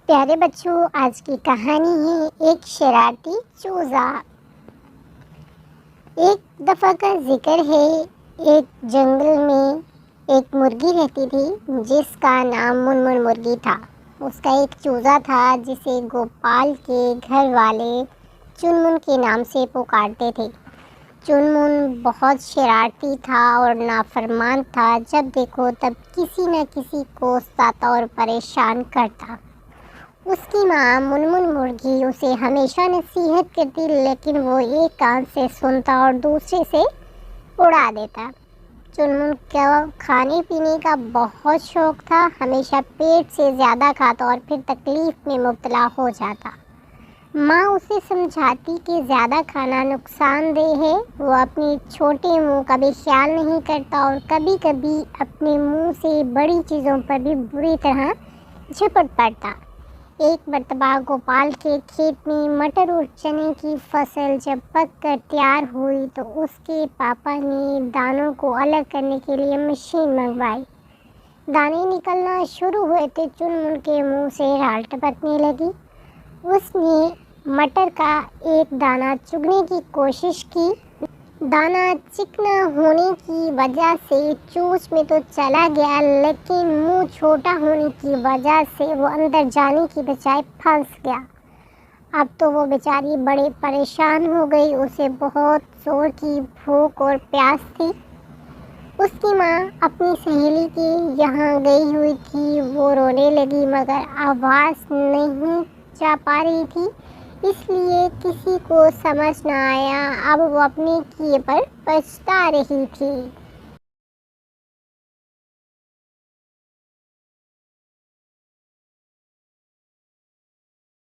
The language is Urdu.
پیارے بچوں، آج کی کہانی ہے ایک شرارتی چوزا۔ ایک دفعہ کا ذکر ہے، ایک جنگل میں ایک مرغی رہتی تھی جس کا نام منمن مرغی تھا۔ اس کا ایک چوزا تھا جسے گوپال کے گھر والے چنمن کے نام سے پکارتے تھے۔ چنمن بہت شرارتی تھا اور نافرمان تھا، جب دیکھو تب کسی نہ کسی کو ستاتا اور پریشان کرتا۔ اس کی ماں منمن مرغی اسے ہمیشہ نصیحت کرتی، لیکن وہ ایک کان سے سنتا اور دوسرے سے اڑا دیتا۔ چنمن کو کھانے پینے کا بہت شوق تھا، ہمیشہ پیٹ سے زیادہ کھاتا اور پھر تکلیف میں مبتلا ہو جاتا۔ ماں اسے سمجھاتی کہ زیادہ کھانا نقصان دہ ہے۔ وہ اپنے چھوٹے منہ کا بھی خیال نہیں کرتا اور کبھی کبھی اپنے منہ سے بڑی چیزوں پر بھی بری طرح جھپٹ پڑتا۔ ایک مرتبہ گوپال کے کھیت میں مٹر اور چنے کی فصل جب پک کر تیار ہوئی تو اس کے پاپا نے دانوں کو الگ کرنے کے لیے مشین منگوائی۔ دانے نکلنا شروع ہوئے تو چنمن کے منہ سے رال ٹپکنے لگی۔ اس نے مٹر کا ایک دانہ چگنے کی کوشش کی۔ دانہ چکنا ہونے کی وجہ سے چونچ میں تو چلا گیا، لیکن منہ چھوٹا ہونے کی وجہ سے وہ اندر جانے کی بجائے پھنس گیا۔ اب تو وہ بیچاری بڑے پریشان ہو گئی، اسے بہت زور کی بھوک اور پیاس تھی۔ اس کی ماں اپنی سہیلی کے یہاں گئی ہوئی تھی، وہ رونے لگی مگر آواز نہیں جا پا رہی تھی، اس لیے کسی کو سمجھ نہ آیا۔ اب وہ اپنے کیے پر پچھتا رہی تھی۔